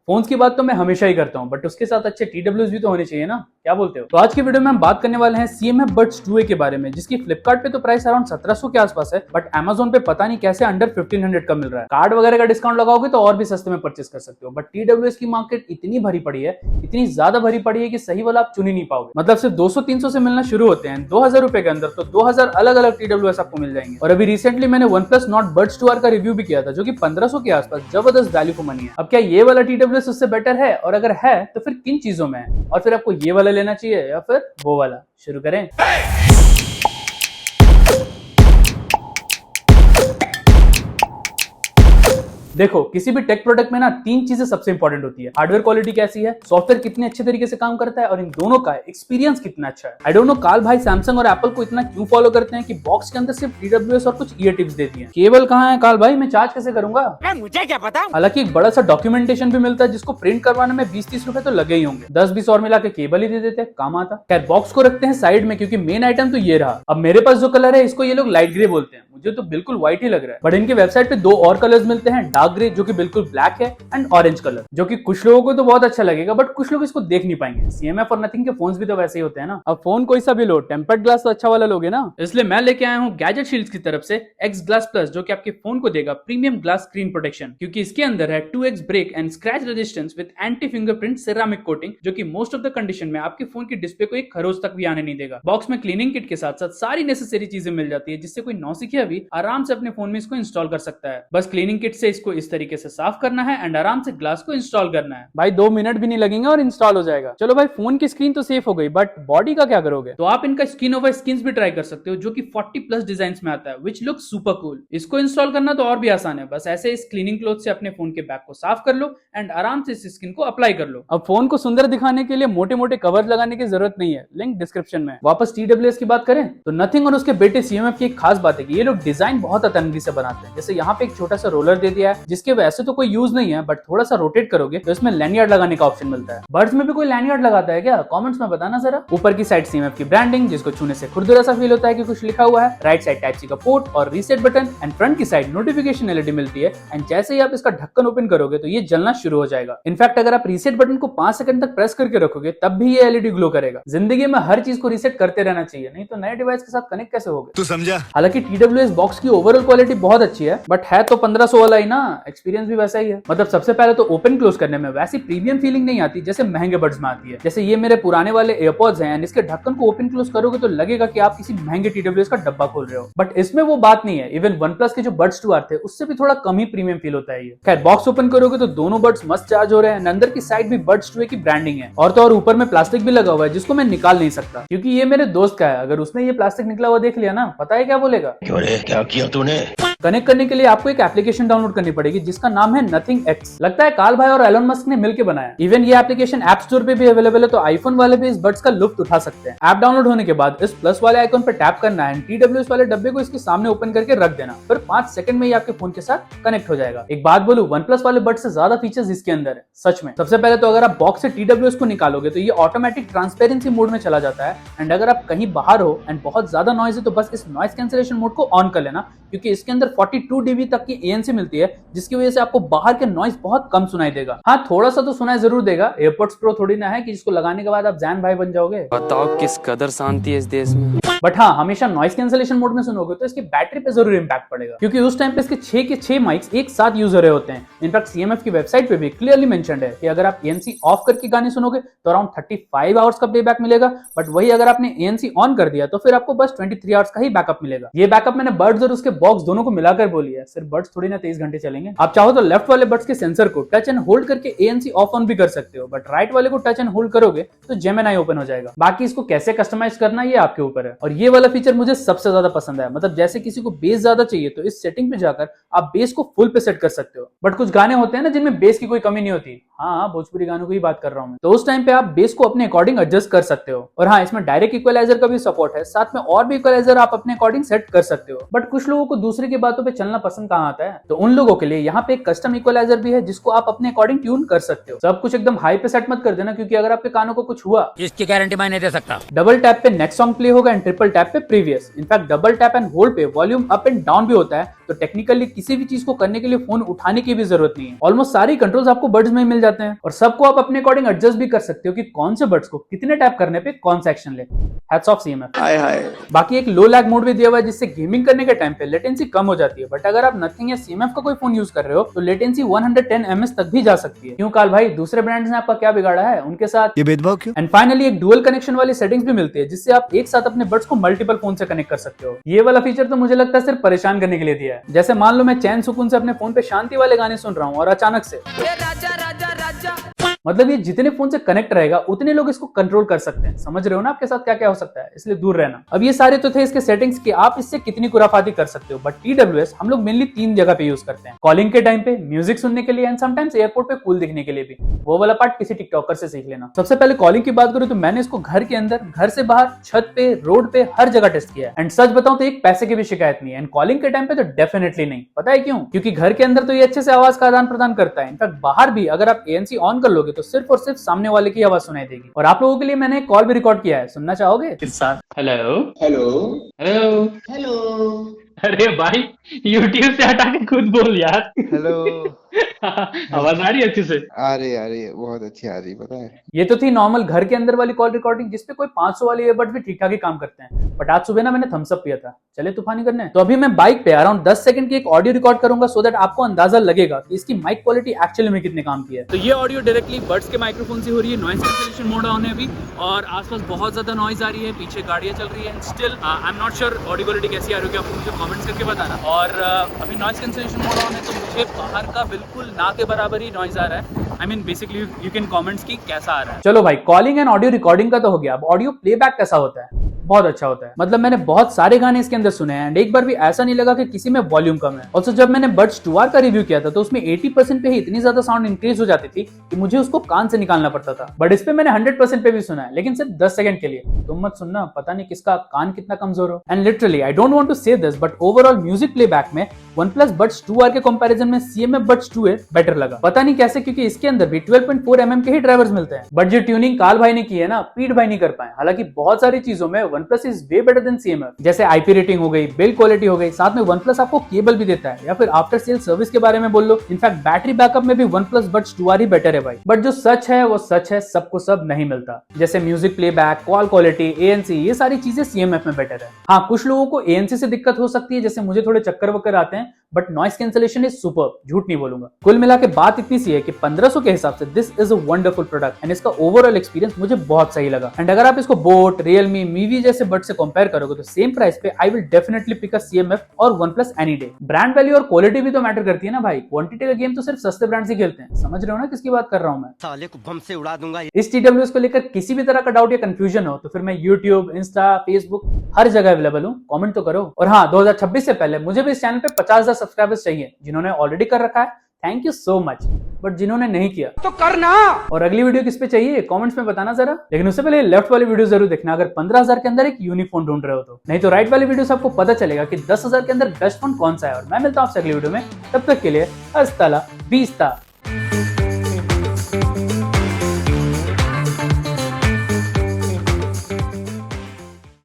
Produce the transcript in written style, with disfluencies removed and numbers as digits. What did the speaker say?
Phones की बात तो मैं हमेशा ही करता हूँ, बट उसके साथ अच्छे TWS भी तो होने चाहिए ना, क्या बोलते हो? तो आज की वीडियो में हम बात करने वाले हैं CMF Buds 2A के बारे में, जिसकी फ्लिपकार्ट पे तो प्राइस अराउंड 1700 के आसपास है, बट Amazon पे पता नहीं कैसे अंडर 1500 का मिल रहा है। कार्ड वगैरह का डिस्काउंट लगाओगे तो और भी सस्ते में परचेस कर सकते हो, बट TWS की मार्केट इतनी भरी पड़ी है, इतनी ज्यादा भरी पड़ी है कि सही वाला आप चुन ही नहीं पाओगे। मतलब सिर्फ 200-300 से मिलना शुरू होते हैं 2000 रुपए के अंदर, तो 2000 अलग अलग TWS आपको मिल जाएंगे। और अभी रिसेंटली मैंने OnePlus Nord Buds 2R का रिव्यू भी किया था, जो कि 1500 के आसपास जबरदस्त वैल्यू फॉर मनी है। अब क्या ये वाला TWS उससे बेटर है, और अगर है तो फिर किन चीजों में है, और फिर आपको ये वाला लेना चाहिए या फिर वो वाला? शुरू करें। देखो, किसी भी टेक प्रोडक्ट में ना तीन चीजें सबसे इंपॉर्टेंट होती है। हार्डवेयर क्वालिटी कैसी है, सॉफ्टवेयर कितने अच्छे तरीके से काम करता है, और इन दोनों का एक्सपीरियंस कितना अच्छा है। आई डोंट नो काल भाई सैमसंग और एप्पल को इतना क्यों फॉलो करते हैं कि बॉक्स के अंदर सिर्फ TWS और कुछ ईयर टिप्स देती है। केबल कहाँ है काल भाई, मैं चार्ज कैसे करूंगा? मुझे क्या पता। हालांकि एक बड़ा सा डॉक्यूमेंटेशन भी मिलता है, जिसको प्रिंट करवाने में 20-30 रुपए तो लगे ही होंगे। 10-20 और मिला के केबल ही दे देते हैं, काम आता। खैर, बॉक्स को रखते हैं साइड में, क्योंकि मेन आइटम तो ये रहा। अब मेरे पास जो कलर है, इसको ये लोग लाइट ग्रे बोलते हैं, मुझे तो बिल्कुल व्हाइट ही लग रहा है। बट इनके वेबसाइट पे दो और कलर्स मिलते हैं, डार्क ग्रे जो कि बिल्कुल ब्लैक है, एंड ऑरेंज कलर, जो कि कुछ लोगों को तो बहुत अच्छा लगेगा, बट कुछ लोग इसको देख नहीं पाएंगे। CMF और नथिंग के फोन्स भी तो वैसे ही होते हैं ना। अब फोन कोई सा भी लो, टेम्पर्ड ग्लास तो अच्छा वाला लोगे ना। इसलिए मैं लेके आया हूँ गैजेट शील्ड्स की तरफ से X Glass Plus, जो कि आपके फोन को देगा प्रीमियम ग्लास स्क्रीन प्रोटेक्शन, क्योंकि इसके अंदर है 2x break and scratch resistance with anti fingerprint ceramic coating, जो कि मोस्ट ऑफ द कंडीशन में आपके फोन की डिस्प्ले को एक खरोच तक भी आने नहीं देगा। बॉक्स में क्लीनिंग किट के साथ साथ सारी नेसेसरी चीजें मिल जाती है, जिससे कोई नौसिखिया भी आराम से अपने फोन में इसको इंस्टॉल कर सकता है। बस क्लीनिंग किट से इसको इस तरीके से साफ करना है एंड आराम से ग्लास को इंस्टॉल करना है। भाई 2 मिनट भी नहीं लगेंगे और इंस्टॉल हो जाएगा। चलो भाई, फोन की स्क्रीन तो सेफ हो गई, बट बॉडी का क्या करोगे? तो आप इनका स्किन ओवर स्किन्स भी ट्राई कर सकते हो, जो कि 40+ डिजाइन में आता है, विच लुक सुपर कूल। इसको इंस्टॉल करना तो और भी आसान है, बस ऐसे इस क्लीनिंग क्लॉथ से अपने फोन के बैक को साफ कर लो एंड आराम से इस स्किन को अप्लाई कर लो। अब फोन को सुंदर दिखाने के लिए मोटे मोटे कवर लगाने की जरूरत नहीं है, लिंक डिस्क्रिप्शन में। वापस TWS की बात करें तो नथिंग और उसके बेटे CMF की एक खास बात है कि ये लोग डिजाइन बहुत अतरंगी से बनाते हैं। जैसे यहाँ पे एक छोटा सा रोलर दे दिया है, जिसके वैसे तो कोई यूज नहीं है, बट थोड़ा सा रोटेट करोगे तो इसमें लैनियार्ड लगाने का ऑप्शन मिलता है। बर्ड्स में भी कोई लैनियार्ड लगाता है क्या? कमेंट्स में बताना जरा। ऊपर की साइड CMF की ब्रांडिंग, जिसको छूने से खुरदुरा सा फील होता है कि कुछ लिखा हुआ है। राइट साइड टाइप सी का पोर्ट और रीसेट बटन, एंड फ्रंट की साइड नोटिफिकेशन LED मिलती है, एंड जैसे ही आप इसका ढक्कन ओपन करोगे तो ये जलना शुरू हो जाएगा। इनफैक्ट अगर आप रीसेट बटन को 5 सेकंड तक प्रेस करके रखोगे तब भी ये LED ग्लो करेगा। जिंदगी में हर चीज को रीसेट करते रहना चाहिए, नहीं तो नए डिवाइस के साथ कनेक्ट कैसे होगे? तू समझा? हालांकि TWS बॉक्स की ओवरऑल क्वालिटी बहुत अच्छी है, बट है तो 1500 वाला ही ना, एक्सपीरियंस भी वैसा ही है। मतलब सबसे पहले तो ओपन क्लोज करने में वैसी प्रीमियम फीलिंग नहीं आती जैसे महंगे बड्स में आती है। जैसे ये मेरे पुराने वाले एयरपॉड्स हैं, इसके ढक्कन को ओपन क्लोज करोगे तो लगेगा कि आप किसी महंगे TWS का डब्बा खोल रहे हो, बट इसमें वो बात नहीं है। इवन OnePlus के जो Buds 2R थे, उससे भी थोड़ा कम ही प्रीमियम फील होता है ये। खैर, बॉक्स ओपन करोगे तो दोनों बड्स मस्त चार्ज हो रहे हैं, अंदर की साइड भी Buds 2A की ब्रांडिंग है, और तो और ऊपर में प्लास्टिक भी लगा हुआ है, जिसको मैं निकाल नहीं सकता, क्योंकि ये मेरे दोस्त का है। अगर उसने ये प्लास्टिक निकला हुआ देख लिया ना, पता है क्या बोलेगा? क्या किया तूने? कनेक्ट करने के लिए आपको एक एप्लीकेशन डाउनलोड करनी पड़ेगी, जिसका नाम है नथिंग X। लगता है काल भाई और एलोन मस्क ने मिलकर बनाया। इवन ये एप्लीकेशन ऐप स्टोर पे भी अवेलेबल है, तो आईफोन वाले भी इस बड्स का लुत्फ उठा सकते हैं। ऐप डाउनलोड होने के बाद इस प्लस वाले आइकन पर टैप करना है, TWS वाले डब्बे को इसके सामने ओपन करके रख देना, फिर 5 सेकंड में ही आपके फोन के साथ कनेक्ट हो जाएगा। एक बात बोलूं, OnePlus वाले बड्स से ज्यादा फीचर्स इसके अंदर है, सच में। सबसे पहले तो अगर आप बॉक्स से TWS को निकालोगे तो ये ऑटोमेटिक ट्रांसपेरेंसी मोड में चला जाता है, एंड अगर आप कहीं बाहर हो एंड बहुत ज्यादा नॉइज है तो बस इस नॉइज कैंसिलेशन मोड को ऑन कर लेना, क्योंकि इसके अंदर 42 dB तक की ANC मिलती है, जिसकी वजह से आपको बाहर के नॉइज बहुत कम सुनाई देगा। हाँ, थोड़ा सा तो सुनाई जरूर देगा। एयरपोर्ट्स प्रो थोड़ी ना है कि जिसको लगाने के बाद आप जैन भाई बन जाओगे। बताओ किस कदर शांति है इस देश में। बट हाँ, हमेशा नॉइज कैंसिलेशन मोड में सुनोगे तो इसकी बैटरी पे जरूर इंपैक्ट पड़ेगा, क्योंकि उस टाइम पे इसके 6 के 6 माइक्स एक साथ यूज हो रहे होते हैं। इनफैक्ट CMF की वेबसाइट पे भी क्लियरली मेंशन्ड है कि अगर आप ANC ऑफ करके गाने सुनोगे तो अराउंड 35 आवर्स का प्लेबैक मिलेगा, बट वही अगर आपने ANC ऑन कर दिया तो फिर आपको बस 23 आवर्स का ही बैकअप मिलेगा। ये बैकअप मैंने बड्स और उसके बॉक्स दोनों को मिलाकर बोली है, सिर्फ बड्स थोड़ी ना 23 घंटे चलेंगे। आप चाहो तो लेफ्ट वाले बड्स के सेंसर को टच एंड होल्ड करके ANC ऑफ ऑन भी कर सकते हो, बट राइट वाले को टच एंड होल्ड करोगे तो Gemini ओपन हो जाएगा। बाकी इसको कैसे कस्टमाइज करना ये आपके ऊपर है। और ये वाला फीचर मुझे सबसे ज्यादा पसंद है। मतलब जैसे किसी को बेस ज्यादा चाहिए तो इस सेटिंग पे जाकर आप बेस को फुल पे सेट कर सकते हो, बट कुछ गाने होते हैं ना जिनमें बेस की कोई कमी नहीं होती। हाँ, भोजपुरी गानों की ही बात कर रहा हूँ मैं। तो उस टाइम पे आप बेस को अपने अकॉर्डिंग एडजस्ट कर सकते हो। और हाँ, इसमें डायरेक्ट इक्वलाइजर का भी सपोर्ट है, साथ में और भी इक्वलाइजर आप अपने अकॉर्डिंग सेट कर सकते हो। बट कुछ लोगों को दूसरे की बातों पे चलना पसंद कहाँ आता है, तो उन लोगों के लिए यहाँ पे एक कस्टम इक्वलाइजर भी है, जिसको आप अपने अकॉर्डिंग ट्यून कर सकते हो। सब कुछ एकदम हाई पे सेट मत कर देना, क्योंकि अगर आपके कानों को कुछ हुआ, इसकी गारंटी मैं नहीं दे सकता। डबल टैप पे नेक्स्ट सॉन्ग प्ले होगा एंड ट्रिपल टैप पे previous. In fact double tap and hold पे वॉल्यूम अप एंड डाउन भी होता है, तो टेक्निकली किसी भी चीज को करने के लिए फोन उठाने की भी जरूरत नहीं है। ऑलमोस्ट सारे कंट्रोल्स आपको बड्स में मिल जाते हैं और सबको आप अपने अकॉर्डिंग एडजस्ट भी कर सकते हो कि कौन से बड्स को कितने टैप करने पे कौन सा एक्शन ले। Hats off CMF। हाय हाय। बाकी एक लो लैग मोड भी दिया हुआ है जिससे गेमिंग करने के टाइम पे लेटेंसी कम हो जाती है, बट अगर आप नथिंग या CMF का कोई फोन यूज कर रहे हो तो लेटेंसी 110 ms तक भी जा सकती है। क्यों काल भाई, दूसरे ब्रांड्स ने आपका क्या बिगाड़ा है उनके साथ? ये भेदभाव क्यों? एंड फाइनली एक डुअल कनेक्शन वाली सेटिंग्स भी मिलती है जिससे आप एक साथ अपने बड्स को मल्टीपल फोन से कनेक्ट कर सकते हो। ये वाला फीचर तो मुझे लगता है सिर्फ परेशान करने के लिए दिया है। जैसे मान लो मैं चैन सुकून से अपने फोन पे शांति वाले गाने सुन रहा हूँ और अचानक से मतलब ये जितने फोन से कनेक्ट रहेगा उतने लोग इसको कंट्रोल कर सकते हैं। समझ रहे हो ना आपके साथ क्या क्या हो सकता है, इसलिए दूर रहना। अब ये सारे तो थे इसके सेटिंग्स कि आप इससे कितनी खुराफाती कर सकते हो, बट TWS हम लोग मेनली 3 जगह पे यूज करते हैं। कॉलिंग के टाइम पे, म्यूजिक सुनने के लिए एंड समटाइम्स एयरपोर्ट पे कूल दिखने के लिए भी। वो वाला पार्ट किसी टिकटॉकर से सीख लेना। सबसे पहले कॉलिंग की बात करूं तो मैंने इसको घर के अंदर, घर से बाहर, छत पे, रोड पे, हर जगह टेस्ट किया है एंड सच बताऊं तो एक पैसे की भी शिकायत नहीं है। एंड कॉलिंग के टाइम पे तो डेफिनेटली नहीं। पता है क्यों? क्योंकि घर के अंदर तो ये अच्छे से आवाज का आदान प्रदान करता है। इनफैक्ट बाहर भी अगर आप ANC ऑन कर लोगे तो सिर्फ और सिर्फ सामने वाले की आवाज सुनाई देगी। और आप लोगों के लिए मैंने एक कॉल भी रिकॉर्ड किया है, सुनना चाहोगे? Hello hello hello hello. अरे भाई YouTube से हटा के खुद बोल यार। हेलो। आवाज आ रही है अच्छे से? अरे बहुत अच्छी आ रही, पता है। ये तो थी नॉर्मल घर के अंदर वाली कॉल रिकॉर्डिंग जिसपे कोई 500 वाले ईयरबड्स भी ठीक ठाक ही काम करते हैं। बट आज सुबह ना मैंने थम्स अप पिया था, चले तूफानी करने। तो अभी मैं बाइक पे अराउंड 10 सेकंड की एक ऑडियो रिकॉर्ड करूंगा सो दैट आपको अंदाजा लगेगा कि इसकी माइक क्वालिटी एक्चुअली में कितने काम की है। तो ये ऑडियो डायरेक्टली बड्स के माइक्रोफोन से हो रही है। नॉइज कैंसलेशन मोड ऑन है अभी और आसपास बहुत ज्यादा नॉइज आ रही है, पीछे गाड़ियां चल रही है। Still I am not sure audio quality कैसी आ रही होगी, आपको मुझे कमेंट्स करके बताना। और अभी नॉइज कैंसलेशन मोड ऑन है तो मुझे बाहर का बिल्कुल ना के बराबर ही नॉइज आ रहा है। I mean basically you can comments की कैसा आ रहा है। चलो भाई, कॉलिंग एंड ऑडियो रिकॉर्डिंग का तो हो गया। अब ऑडियो प्लेबैक कैसा होता है? बहुत अच्छा होता है। मतलब मैंने बहुत सारे गाने इसके अंदर सुने हैं एंड एक बार भी ऐसा नहीं लगा कि किसी में वॉल्यूम कम है। ऑल्सो जब मैंने बड्स 2R का रिव्यू किया था तो उसमें 80% पे ही इतनी ज्यादा साउंड इंक्रीज हो जाती थी कि मुझे उसको कान से निकालना पड़ता था। बट इस पे मैंने 100% पे भी सुना है, लेकिन सिर्फ 10 सेकंड के लिए। तुम मत सुनना, पता नहीं किसका कान कितना कमजोर हो। And literally I don't want to say this but overall music playback में OnePlus Buds 2R के कंपैरिजन में CMF Buds 2A बेटर लगा। पता नहीं कैसे, क्योंकि इसके अंदर भी 12.4 mm के ही ड्राइवर्स मिलते हैं। बट जो ट्यूनिंग काल भाई ने की है ना, पीठ भाई नहीं कर पाए। हालांकि बहुत सारी चीजों में OnePlus is way better than CMF। जैसे IP रेटिंग हो गई, बिल्ड क्वालिटी हो गई, साथ में OnePlus आपको केबल भी देता है, या फिर आफ्टर सेल सर्विस के बारे में बोल लो। इनफैक्ट बैटरी बैकअप में भी OnePlus Buds 2R ही बेटर है भाई। बट जो सच है वो सच है, सबको सब नहीं मिलता। जैसे music playback, call quality, ANC, ये सारी चीजें CMF में बेटर है। हाँ, कुछ लोगों को ANC से दिक्कत हो सकती है, जैसे मुझे थोड़े चक्कर वक्कर आते हैं, but noise cancellation is super, झूठ नहीं बोलूंगा। कुल मिला के बात इतनी सी है कि 1500 के हिसाब से this is a wonderful product and इसका ओवरऑल एक्सपीरियंस मुझे बहुत सही लगा। एंड अगर आप इसको बोट, रियलमी, मीवी जैसे बड से कंपेयर करोगे तो सेम प्राइस पे I will definitely pick a CMF और OnePlus any day. Brand value और क्वालिटी भी तो मैटर करती है ना भाई। क्वांटिटी का गेम तो सिर्फ सस्ते ब्रांड्स ही खेलते हैं। समझ रहे हो ना किसकी बात कर रहा हूं मैं? साले को बम से उड़ा दूंगा। इस TWS को लेकर किसी भी तरह का डाउट या कंफ्यूजन हो तो फिर मैं YouTube, इंस्टा, फेसबुक हर जगह अवेलेबल हूँ। कमेंट तो करो। और हाँ, 2026 से पहले मुझे भी इस चैनल पे 50,000 सब्सक्राइबर्स चाहिए। जिन्होंने ऑलरेडी कर रखा है thank you so much, but जिन्होंने नहीं किया तो करना। और अगली वीडियो किस पे चाहिए कमेंट्स में बताना जरा। लेकिन उससे पहले लेफ्ट वाली वीडियो जरूर देखना अगर 15,000 के अंदर एक यूनिफोन ढूंढ रहे हो तो। नहीं तो राइट वाली वीडियो से आपको पता चलेगा कि 10,000 के अंदर बेस्ट फोन कौन सा है। और मैं मिलता हूं आपसे अगली वीडियो में, तब तक के लिए हस्ता ला बीस्ता।